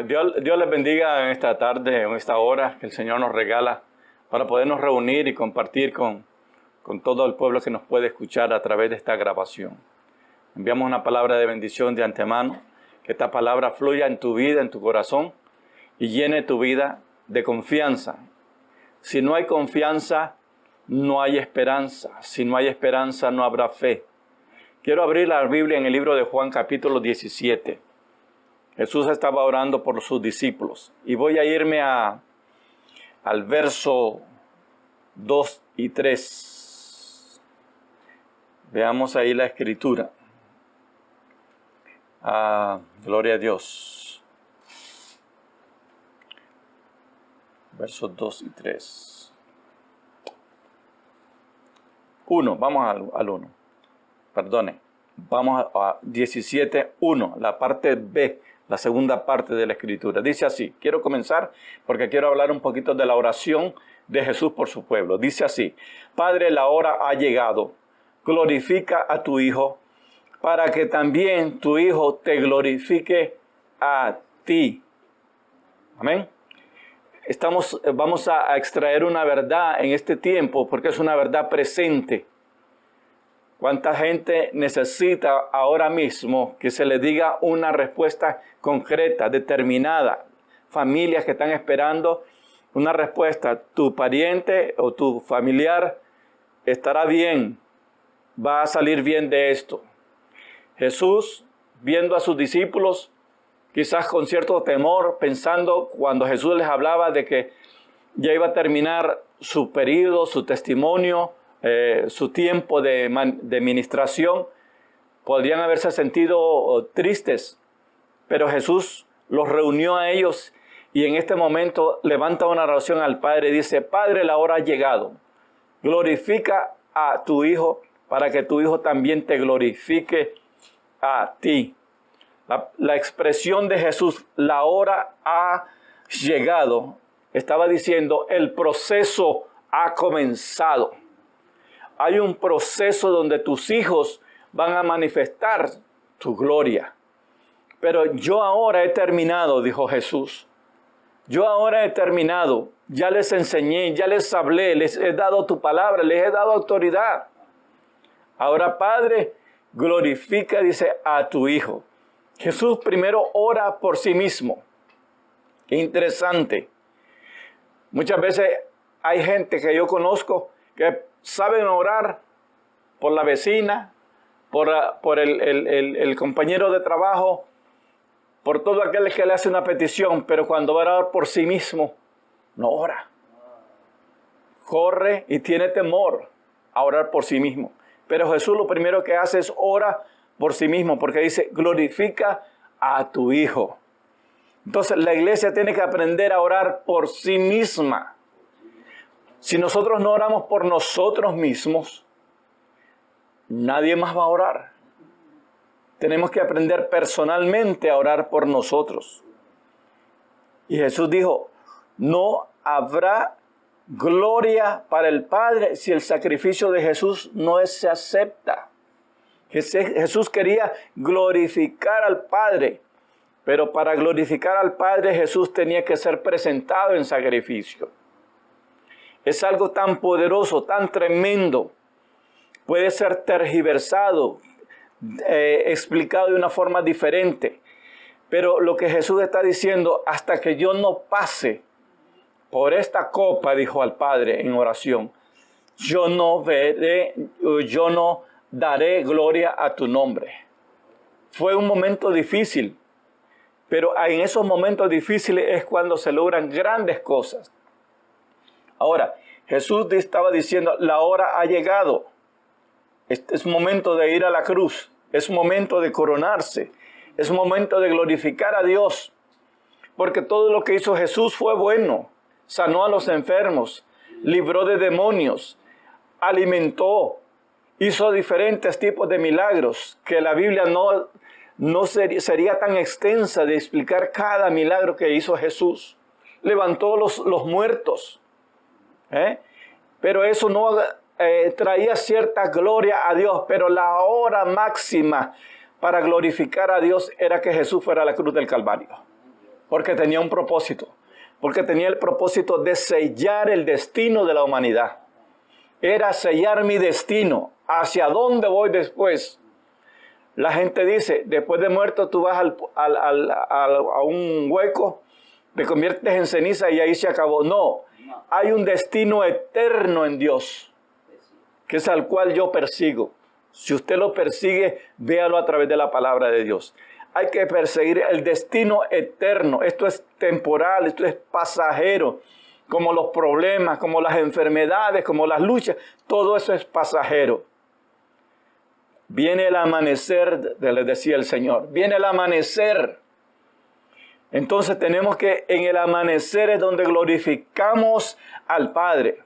Dios les bendiga en esta tarde, en esta hora que el Señor nos regala para podernos reunir y compartir con todo el pueblo que nos puede escuchar a través de esta grabación. Enviamos una palabra de bendición de antemano, que esta palabra fluya en tu vida, en tu corazón y llene tu vida de confianza. Si no hay confianza, no hay esperanza. Si no hay esperanza, no habrá fe. Quiero abrir la Biblia en el libro de Juan capítulo 17. Jesús estaba orando por sus discípulos y voy a irme al verso 2 y 3. Veamos ahí la escritura. Gloria a Dios. Versos 2 y 3. 1, vamos al 1. Perdone. Vamos a 17:1, la parte B, la segunda parte de la escritura. Dice así, quiero comenzar porque quiero hablar un poquito de la oración de Jesús por su pueblo. Dice así: Padre, la hora ha llegado, glorifica a tu Hijo, para que también tu Hijo te glorifique a ti. Amén. Vamos a extraer una verdad en este tiempo porque es una verdad presente. ¿Cuánta gente necesita ahora mismo que se le diga una respuesta concreta, determinada? Familias que están esperando una respuesta. Tu pariente o tu familiar estará bien, va a salir bien de esto. Jesús, viendo a sus discípulos, quizás con cierto temor, pensando cuando Jesús les hablaba de que ya iba a terminar su periodo, su testimonio, su tiempo de ministración, podrían haberse sentido tristes, pero Jesús los reunió a ellos y en este momento levanta una oración al Padre y dice: Padre, la hora ha llegado, glorifica a tu Hijo para que tu Hijo también te glorifique a ti. La expresión de Jesús, la hora ha llegado, estaba diciendo el proceso ha comenzado. Hay un proceso donde tus hijos van a manifestar tu gloria. Pero yo ahora he terminado, dijo Jesús. Yo ahora he terminado. Ya les enseñé, ya les hablé, les he dado tu palabra, les he dado autoridad. Ahora, Padre, glorifica, dice, a tu Hijo. Jesús primero ora por sí mismo. Qué interesante. Muchas veces hay gente que yo conozco que saben orar por la vecina, por el compañero de trabajo, por todo aquel que le hace una petición, pero cuando va a orar por sí mismo, no ora. Corre y tiene temor a orar por sí mismo. Pero Jesús lo primero que hace es ora por sí mismo, porque dice, glorifica a tu Hijo. Entonces la iglesia tiene que aprender a orar por sí misma. Si nosotros no oramos por nosotros mismos, nadie más va a orar. Tenemos que aprender personalmente a orar por nosotros. Y Jesús dijo, no habrá gloria para el Padre si el sacrificio de Jesús no se acepta. Jesús quería glorificar al Padre, pero para glorificar al Padre Jesús tenía que ser presentado en sacrificio. Es algo tan poderoso, tan tremendo. Puede ser tergiversado, explicado de una forma diferente. Pero lo que Jesús está diciendo, hasta que yo no pase por esta copa, dijo al Padre en oración, yo no daré gloria a tu nombre. Fue un momento difícil, pero en esos momentos difíciles es cuando se logran grandes cosas. Ahora, Jesús estaba diciendo, la hora ha llegado. Es momento de ir a la cruz. Es momento de coronarse. Es momento de glorificar a Dios. Porque todo lo que hizo Jesús fue bueno. Sanó a los enfermos, libró de demonios, alimentó, hizo diferentes tipos de milagros que la Biblia no sería tan extensa de explicar cada milagro que hizo Jesús. Levantó los muertos. Pero eso no traía cierta gloria a Dios, pero la hora máxima para glorificar a Dios era que Jesús fuera a la cruz del Calvario. Porque tenía un propósito. Porque tenía el propósito de sellar el destino de la humanidad. Era sellar mi destino. ¿Hacia dónde voy después? La gente dice, después de muerto tú vas a un hueco, te conviertes en ceniza y ahí se acabó. No, hay un destino eterno en Dios, que es al cual yo persigo. Si usted lo persigue, véalo a través de la palabra de Dios. Hay que perseguir el destino eterno. Esto es temporal, esto es pasajero. Como los problemas, como las enfermedades, como las luchas, todo eso es pasajero. Viene el amanecer, le decía el Señor, viene el amanecer. Entonces tenemos que, en el amanecer es donde glorificamos al Padre.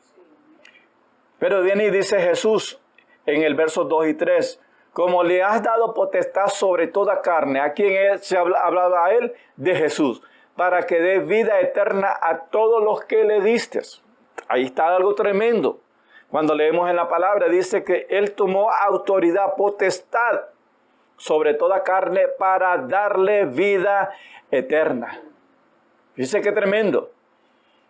Pero viene y dice Jesús en el verso 2 y 3, como le has dado potestad sobre toda carne. ¿A quién se hablaba a él? De Jesús. Para que dé vida eterna a todos los que le diste. Ahí está algo tremendo. Cuando leemos en la palabra, dice que Él tomó autoridad, potestad sobre toda carne para darle vida eterna. Dice que tremendo.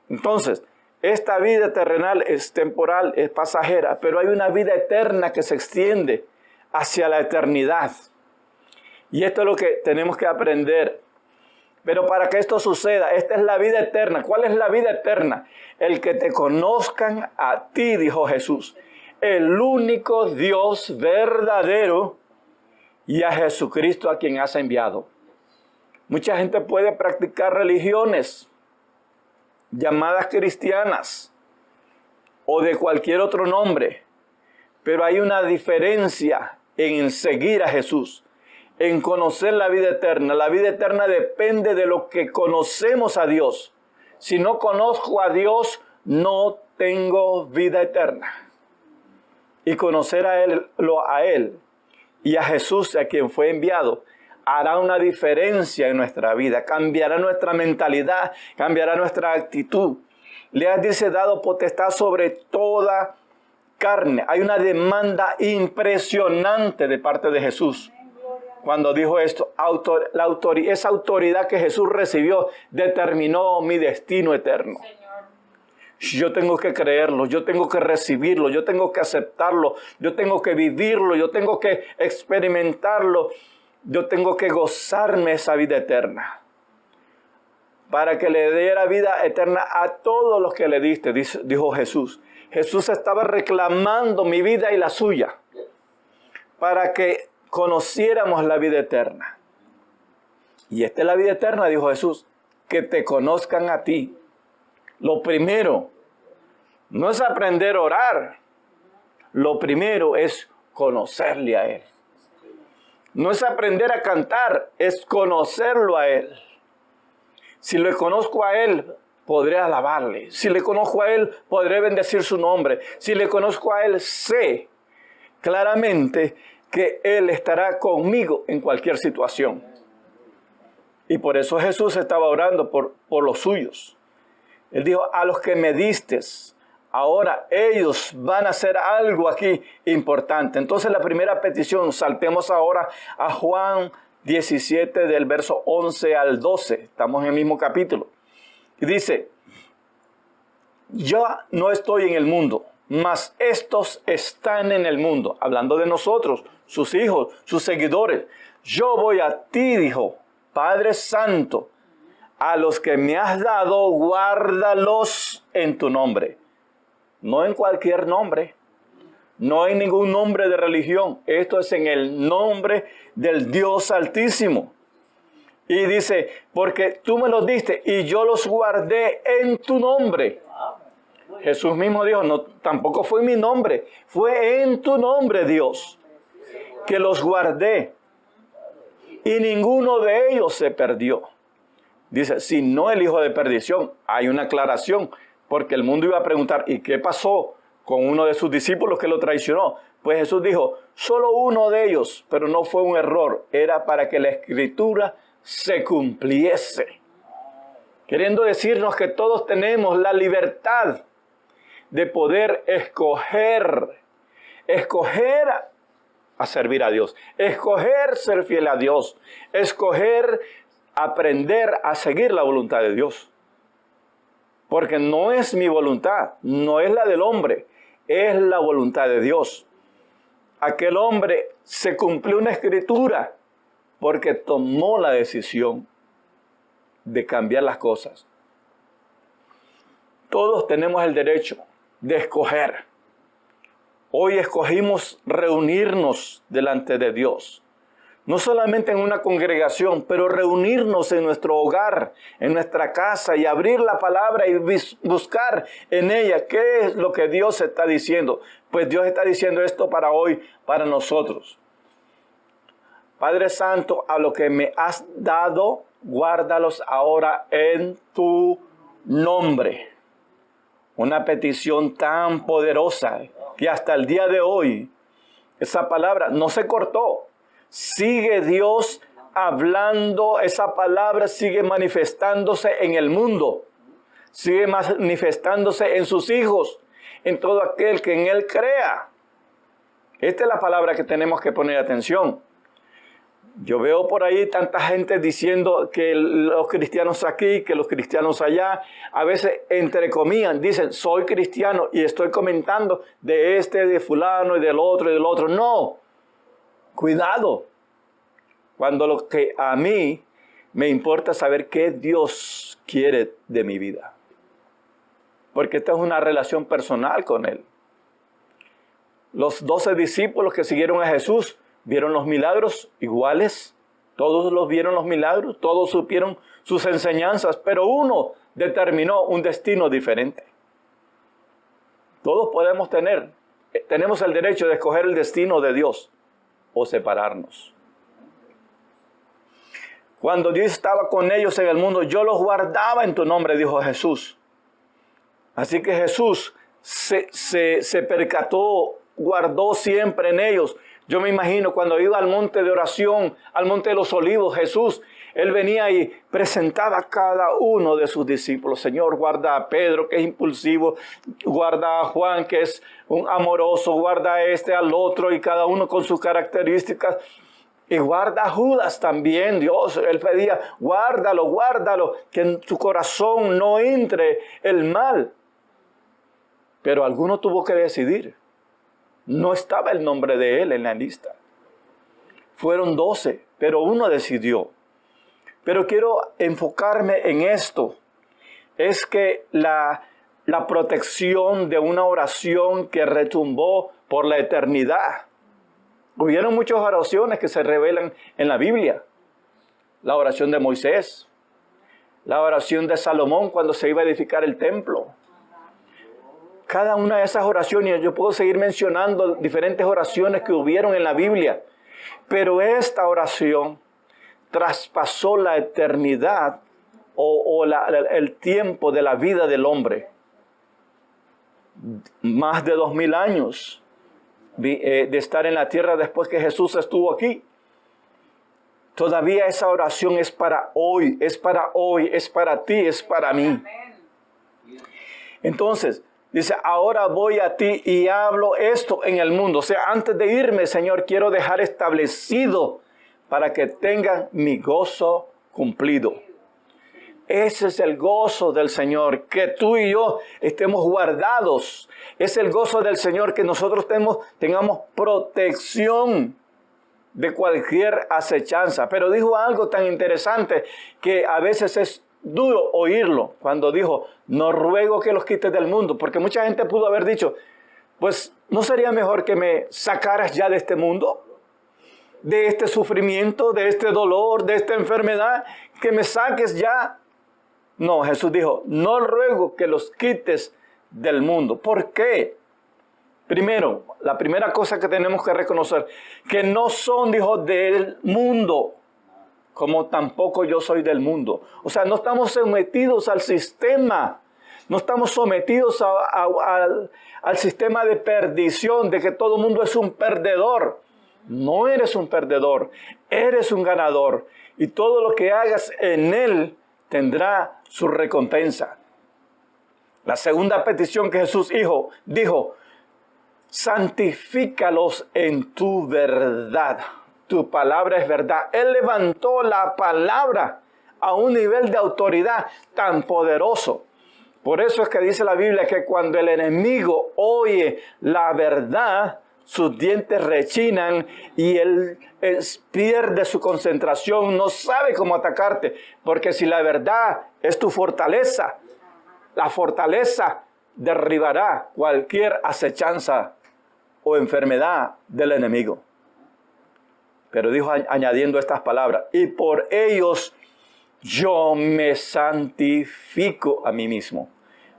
Entonces, esta vida terrenal es temporal, es pasajera, pero hay una vida eterna que se extiende hacia la eternidad. Y esto es lo que tenemos que aprender. Pero para que esto suceda, esta es la vida eterna. ¿Cuál es la vida eterna? El que te conozcan a ti, dijo Jesús, el único Dios verdadero, y a Jesucristo a quien has enviado. Mucha gente puede practicar religiones llamadas cristianas o de cualquier otro nombre, pero hay una diferencia en seguir a Jesús, en conocer la vida eterna. La vida eterna depende de lo que conocemos a Dios. Si no conozco a Dios, no tengo vida eterna. Y conocer a Él y a Jesús, a quien fue enviado, hará una diferencia en nuestra vida. Cambiará nuestra mentalidad, cambiará nuestra actitud. Le has, dice, dado potestad sobre toda carne. Hay una demanda impresionante de parte de Jesús. Cuando dijo esto, esa autoridad que Jesús recibió determinó mi destino eterno. Yo tengo que creerlo, yo tengo que recibirlo, yo tengo que aceptarlo, yo tengo que vivirlo, yo tengo que experimentarlo, yo tengo que gozarme esa vida eterna. Para que le diera vida eterna a todos los que le diste, dijo Jesús. Jesús estaba reclamando mi vida y la suya, para que conociéramos la vida eterna. Y esta es la vida eterna, dijo Jesús, que te conozcan a ti. Lo primero no es aprender a orar. Lo primero es conocerle a Él. No es aprender a cantar, es conocerlo a Él. Si le conozco a Él, podré alabarle. Si le conozco a Él, podré bendecir su nombre. Si le conozco a Él, sé claramente que Él estará conmigo en cualquier situación. Y por eso Jesús estaba orando por los suyos. Él dijo, a los que me distes, ahora ellos van a hacer algo aquí importante. Entonces la primera petición, saltemos ahora a Juan 17 del verso 11 al 12. Estamos en el mismo capítulo. Y dice, yo no estoy en el mundo, mas estos están en el mundo. Hablando de nosotros, sus hijos, sus seguidores. Yo voy a ti, dijo, Padre Santo, a los que me has dado, guárdalos en tu nombre. No en cualquier nombre, no en ningún nombre de religión. Esto es en el nombre del Dios Altísimo. Y dice, porque tú me los diste y yo los guardé en tu nombre. Jesús mismo dijo, no, tampoco fue mi nombre, fue en tu nombre, Dios, que los guardé. Y ninguno de ellos se perdió. Dice, si no el hijo de perdición, hay una aclaración, porque el mundo iba a preguntar, ¿y qué pasó con uno de sus discípulos que lo traicionó? Pues Jesús dijo, solo uno de ellos, pero no fue un error, era para que la Escritura se cumpliese. Queriendo decirnos que todos tenemos la libertad de poder escoger a servir a Dios, escoger ser fiel a Dios, escoger aprender a seguir la voluntad de Dios. Porque no es mi voluntad, no es la del hombre, es la voluntad de Dios. Aquel hombre se cumplió una escritura porque tomó la decisión de cambiar las cosas. Todos tenemos el derecho de escoger. Hoy escogimos reunirnos delante de Dios. No solamente en una congregación, pero reunirnos en nuestro hogar, en nuestra casa y abrir la palabra y buscar en ella qué es lo que Dios está diciendo. Pues Dios está diciendo esto para hoy, para nosotros. Padre Santo, a lo que me has dado, guárdalos ahora en tu nombre. Una petición tan poderosa que hasta el día de hoy esa palabra no se cortó. Sigue Dios hablando, esa palabra sigue manifestándose en el mundo, sigue manifestándose en sus hijos, en todo aquel que en Él crea. Esta es la palabra que tenemos que poner atención. Yo veo por ahí tanta gente diciendo que los cristianos aquí, que los cristianos allá, a veces entrecomillan, dicen, soy cristiano y estoy comentando de fulano y del otro. No. Cuidado, cuando lo que a mí me importa saber qué Dios quiere de mi vida. Porque esta es una relación personal con Él. Los 12 discípulos que siguieron a Jesús vieron los milagros iguales. Todos los vieron los milagros, todos supieron sus enseñanzas, pero uno determinó un destino diferente. Todos tenemos el derecho de escoger el destino de Dios o separarnos. Cuando Dios estaba con ellos en el mundo, yo los guardaba en tu nombre, dijo Jesús. Así que Jesús se percató, guardó siempre en ellos. Yo me imagino cuando iba al monte de oración, al monte de los olivos, Jesús, Él venía y presentaba a cada uno de sus discípulos. Señor, guarda a Pedro, que es impulsivo, guarda a Juan, que es un amoroso, guarda a al otro, y cada uno con sus características. Y guarda a Judas también, Dios. Él pedía, guárdalo, que en su corazón no entre el mal. Pero alguno tuvo que decidir. No estaba el nombre de él en la lista. Fueron 12, pero uno decidió. Pero quiero enfocarme en esto. Es que la protección de una oración que retumbó por la eternidad. Hubieron muchas oraciones que se revelan en la Biblia. La oración de Moisés. La oración de Salomón cuando se iba a edificar el templo. Cada una de esas oraciones, yo puedo seguir mencionando diferentes oraciones que hubieron en la Biblia. Pero esta oración traspasó la eternidad o el tiempo de la vida del hombre. Más de 2000 años de estar en la tierra después que Jesús estuvo aquí. Todavía esa oración es para hoy, es para ti, es para mí. Entonces, dice, ahora voy a ti y hablo esto en el mundo. O sea, antes de irme, Señor, quiero dejar establecido para que tengan mi gozo cumplido. Ese es el gozo del Señor, que tú y yo estemos guardados. Es el gozo del Señor que nosotros tengamos protección de cualquier acechanza. Pero dijo algo tan interesante que a veces es duro oírlo cuando dijo, no ruego que los quites del mundo, porque mucha gente pudo haber dicho, pues, ¿no sería mejor que me sacaras ya de este mundo? De este sufrimiento, de este dolor, de esta enfermedad, que me saques ya. No, Jesús dijo, no ruego que los quites del mundo. ¿Por qué? Primero, la primera cosa que tenemos que reconocer, que no son, dijo, del mundo, como tampoco yo soy del mundo. O sea, no estamos sometidos al sistema, no estamos sometidos al sistema de perdición, de que todo el mundo es un perdedor. No eres un perdedor, eres un ganador. Y todo lo que hagas en Él tendrá su recompensa. La segunda petición que Jesús dijo, santifícalos en tu verdad. Tu palabra es verdad. Él levantó la palabra a un nivel de autoridad tan poderoso. Por eso es que dice la Biblia que cuando el enemigo oye la verdad, sus dientes rechinan y él pierde su concentración, no sabe cómo atacarte. Porque si la verdad es tu fortaleza, la fortaleza derribará cualquier acechanza o enfermedad del enemigo. Pero dijo añadiendo estas palabras, y por ellos yo me santifico a mí mismo,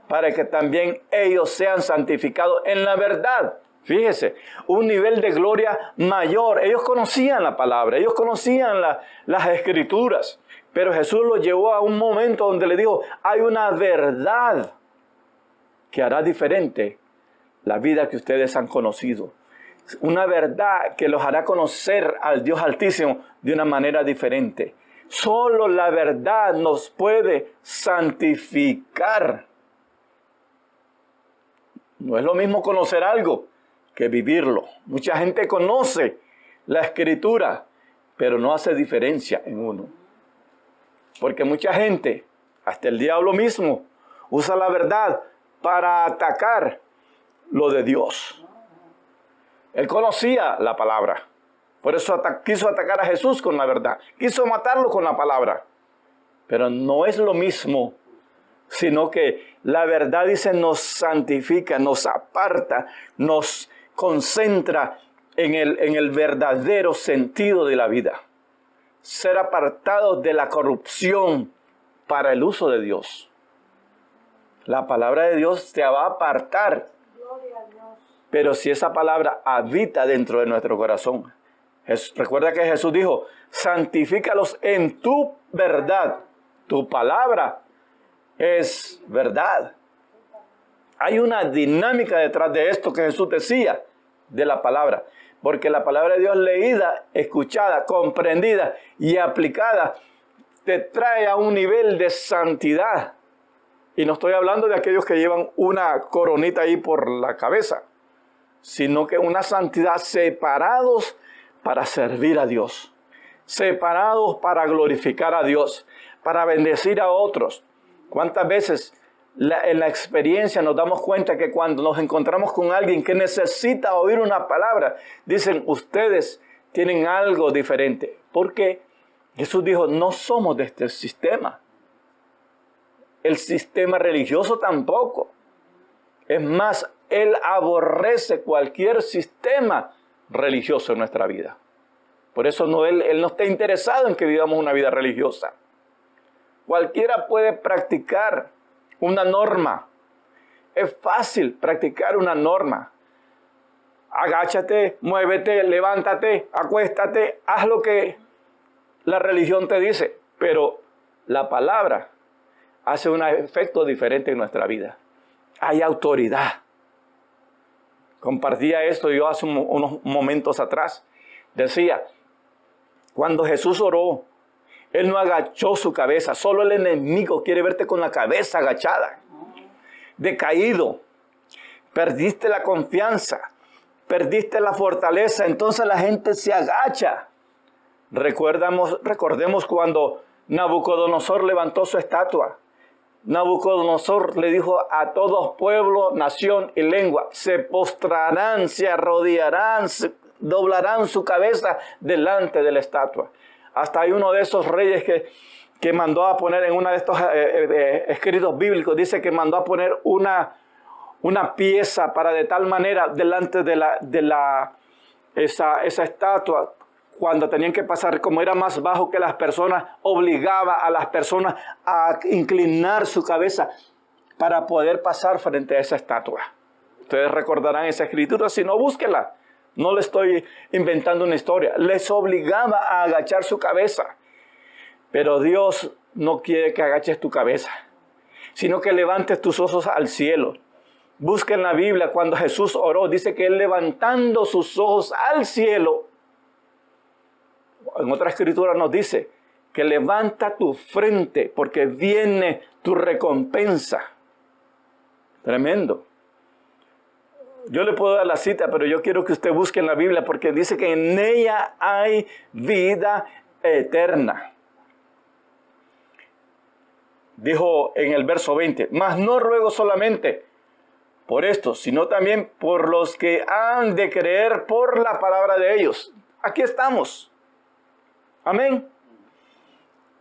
para que también ellos sean santificados en la verdad. Fíjese, un nivel de gloria mayor. Ellos conocían la palabra, ellos conocían las escrituras, pero Jesús los llevó a un momento donde le dijo, hay una verdad que hará diferente la vida que ustedes han conocido. Una verdad que los hará conocer al Dios Altísimo de una manera diferente. Solo la verdad nos puede santificar. No es lo mismo conocer algo que vivirlo. Mucha gente conoce la Escritura, pero no hace diferencia en uno. Porque mucha gente, hasta el diablo mismo, usa la verdad para atacar lo de Dios. Él conocía la palabra. Por eso quiso atacar a Jesús con la verdad. Quiso matarlo con la palabra. Pero no es lo mismo, sino que la verdad, dice, nos santifica, nos aparta, nos concentra en el verdadero sentido de la vida. Ser apartados de la corrupción para el uso de Dios. La palabra de Dios te va a apartar. Pero si esa palabra habita dentro de nuestro corazón. Recuerda que Jesús dijo, santifícalos en tu verdad. Tu palabra es verdad. Hay una dinámica detrás de esto que Jesús decía de la palabra. Porque la palabra de Dios leída, escuchada, comprendida y aplicada te trae a un nivel de santidad. Y no estoy hablando de aquellos que llevan una coronita ahí por la cabeza, sino que una santidad separados para servir a Dios, separados para glorificar a Dios, para bendecir a otros. ¿Cuántas veces en la experiencia nos damos cuenta que cuando nos encontramos con alguien que necesita oír una palabra, dicen, ustedes tienen algo diferente? Porque Jesús dijo, no somos de este sistema. El sistema religioso tampoco. Es más, Él aborrece cualquier sistema religioso en nuestra vida. Por eso Él no está interesado en que vivamos una vida religiosa. Cualquiera puede practicar una norma. Es fácil practicar una norma. Agáchate, muévete, levántate, acuéstate, haz lo que la religión te dice. Pero la palabra hace un efecto diferente en nuestra vida. Hay autoridad. Compartía esto yo hace unos momentos atrás. Decía, cuando Jesús oró, Él no agachó su cabeza. Solo el enemigo quiere verte con la cabeza agachada. Decaído. Perdiste la confianza. Perdiste la fortaleza. Entonces la gente se agacha. Recordemos cuando Nabucodonosor levantó su estatua. Nabucodonosor le dijo a todos, pueblo, nación y lengua, se postrarán, se arrodillarán, doblarán su cabeza delante de la estatua. Hasta hay uno de esos reyes que mandó a poner en uno de estos escritos bíblicos, dice que mandó a poner una pieza para de tal manera delante de esa estatua, cuando tenían que pasar, como era más bajo que las personas, obligaba a las personas a inclinar su cabeza para poder pasar frente a esa estatua. Ustedes recordarán esa escritura, si no, búsquenla. No le estoy inventando una historia. Les obligaba a agachar su cabeza. Pero Dios no quiere que agaches tu cabeza, sino que levantes tus ojos al cielo. Busca en la Biblia cuando Jesús oró, dice que Él levantando sus ojos al cielo, en otra escritura nos dice que levanta tu frente porque viene tu recompensa. Tremendo. Yo le puedo dar la cita, pero yo quiero que usted busque en la Biblia porque dice que en ella hay vida eterna. dijo en el verso 20, mas no ruego solamente por esto, sino también por los que han de creer por la palabra de ellos. Aquí estamos. Amén.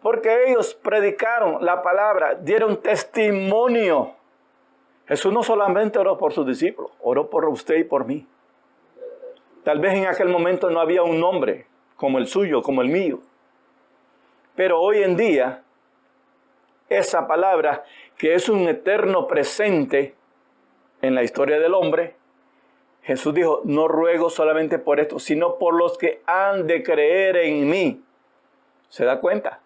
Porque ellos predicaron la palabra, dieron testimonio. Jesús no solamente oró por sus discípulos, oró por usted y por mí. Tal vez en aquel momento no había un nombre como el suyo, como el mío. Pero hoy en día, esa palabra, que es un eterno presente en la historia del hombre, Jesús dijo, no ruego solamente por esto, sino por los que han de creer en mí. ¿Se da cuenta?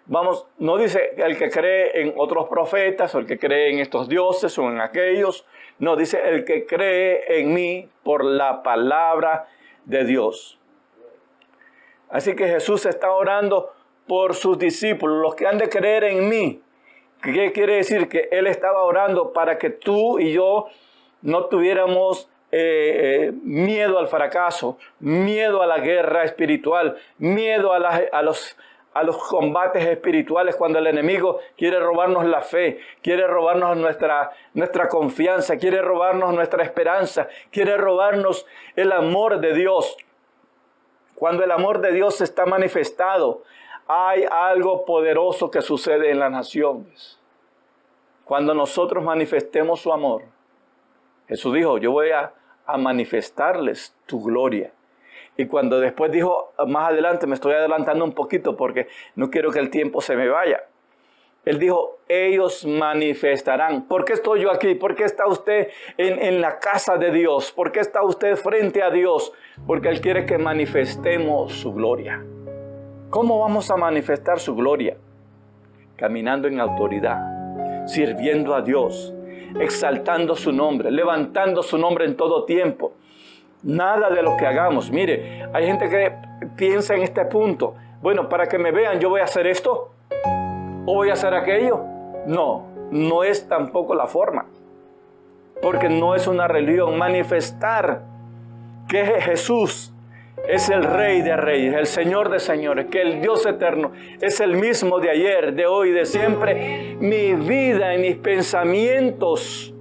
Vamos, no dice el que cree en otros profetas, o el que cree en estos dioses, o en aquellos. No, dice el que cree en mí por la palabra de Dios. Así que Jesús está orando por sus discípulos, los que han de creer en mí. ¿Qué quiere decir? Que Él estaba orando para que tú y yo no tuviéramos miedo al fracaso, miedo a la guerra espiritual, miedo a los combates espirituales cuando el enemigo quiere robarnos la fe, quiere robarnos nuestra confianza, quiere robarnos nuestra esperanza, quiere robarnos el amor de Dios. Cuando el amor de Dios está manifestado, hay algo poderoso que sucede en las naciones. Cuando nosotros manifestemos su amor, Jesús dijo, yo voy a manifestarles tu gloria. Y cuando después dijo, más adelante, me estoy adelantando un poquito porque no quiero que el tiempo se me vaya. Él dijo, ellos manifestarán. ¿Por qué estoy yo aquí? ¿Por qué está usted en la casa de Dios? ¿Por qué está usted frente a Dios? Porque Él quiere que manifestemos su gloria. ¿Cómo vamos a manifestar su gloria? Caminando en autoridad, sirviendo a Dios, exaltando su nombre, levantando su nombre en todo tiempo. Nada de lo que hagamos. Mire, hay gente que piensa en este punto. Bueno, para que me vean, yo voy a hacer esto o voy a hacer aquello. No, no es tampoco la forma. Porque no es una religión. Manifestar que Jesús es el Rey de Reyes, el Señor de Señores, que el Dios eterno es el mismo de ayer, de hoy, de siempre. Mi vida y mis pensamientos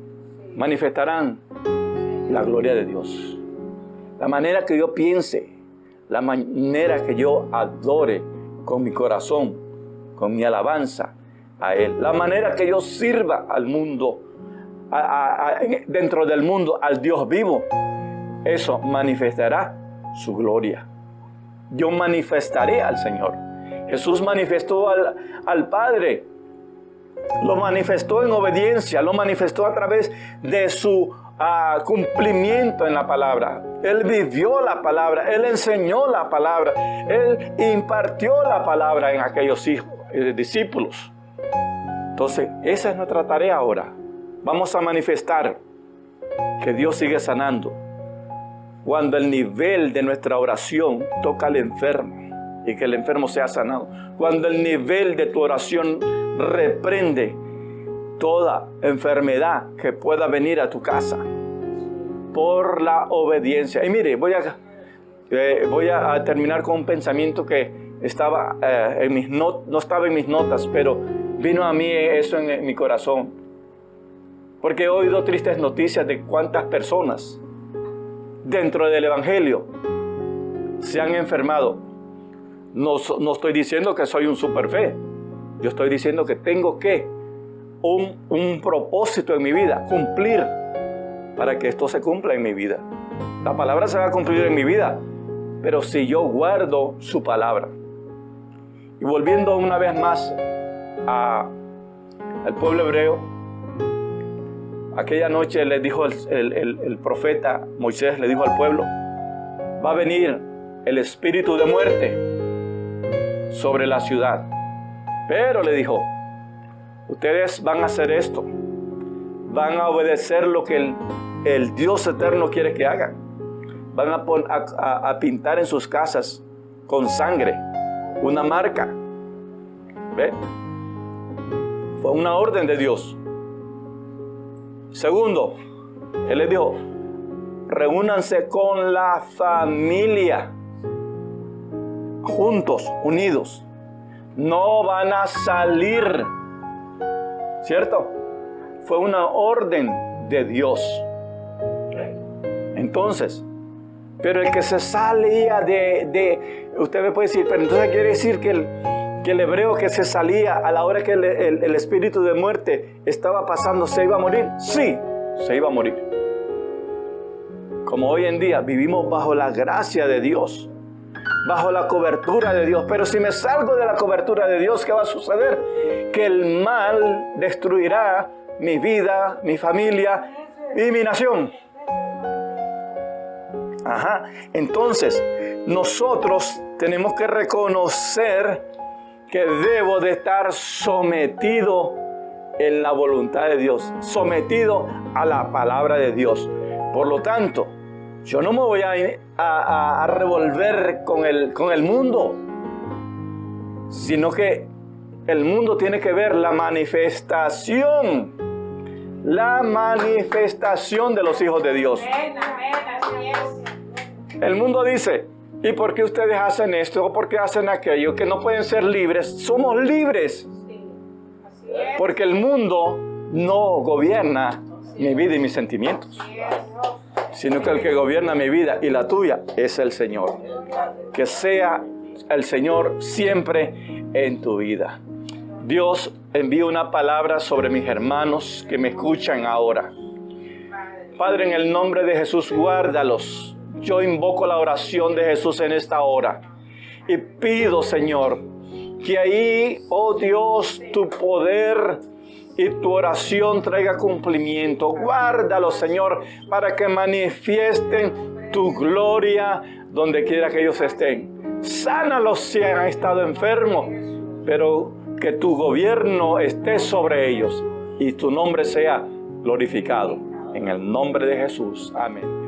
manifestarán la gloria de Dios. La manera que yo piense, la manera que yo adore con mi corazón, con mi alabanza a Él, la manera que yo sirva al mundo, dentro del mundo, al Dios vivo, eso manifestará su gloria. Yo manifestaré al Señor. Jesús manifestó al Padre. Lo manifestó en obediencia, lo manifestó a través de su cumplimiento en la palabra. Él vivió la palabra, Él enseñó la palabra, Él impartió la palabra en aquellos discípulos. Entonces, esa es nuestra tarea ahora. Vamos a manifestar que Dios sigue sanando. Cuando el nivel de nuestra oración toca al enfermo y que el enfermo sea sanado. Cuando el nivel de tu oración reprende toda enfermedad que pueda venir a tu casa por la obediencia. Y mire, voy a terminar con un pensamiento que estaba no estaba en mis notas, pero vino a mí eso en mi corazón. Porque he oído tristes noticias de cuántas personas dentro del Evangelio se han enfermado. No estoy diciendo que soy un superfe. Yo estoy diciendo que tengo un propósito en mi vida, cumplir para que esto se cumpla en mi vida. La palabra se va a cumplir en mi vida, pero si yo guardo su palabra. Y volviendo una vez más al pueblo hebreo, aquella noche le dijo el profeta Moisés, le dijo al pueblo, va a venir el espíritu de muerte sobre la ciudad. Pero le dijo, ustedes van a hacer esto, van a obedecer lo que el Dios eterno quiere que hagan. Van a pintar en sus casas con sangre una marca. ¿Ve? Fue una orden de Dios. Segundo, Él les dijo, reúnanse con la familia, juntos, unidos. No van a salir ¿cierto? Fue una orden de Dios. Entonces, pero el que se salía usted me puede decir, pero entonces quiere decir que el hebreo que se salía a la hora que el espíritu de muerte estaba pasando, ¿se iba a morir? Sí, se iba a morir. Como hoy en día vivimos bajo la gracia de Dios, bajo la cobertura de Dios. Pero si me salgo de la cobertura de Dios, ¿qué va a suceder? Que el mal destruirá mi vida, mi familia y mi nación. Ajá. Entonces, nosotros tenemos que reconocer que debo de estar sometido en la voluntad de Dios, sometido a la palabra de Dios. Por lo tanto, yo no me voy a revolver con el mundo, sino que el mundo tiene que ver la manifestación de los hijos de Dios. El mundo dice, ¿y por qué ustedes hacen esto o por qué hacen aquello? Que no pueden ser libres. Somos libres. Porque el mundo no gobierna mi vida y mis sentimientos, sino que el que gobierna mi vida y la tuya es el Señor. Que sea el Señor siempre en tu vida. Dios envía una palabra sobre mis hermanos que me escuchan ahora. Padre, en el nombre de Jesús, guárdalos. Yo invoco la oración de Jesús en esta hora y pido, Señor, que ahí, oh Dios, tu poder y tu oración traiga cumplimiento. Guárdalos, Señor, para que manifiesten tu gloria donde quiera que ellos estén. Sánalos si han estado enfermos, pero que tu gobierno esté sobre ellos y tu nombre sea glorificado. En el nombre de Jesús. Amén.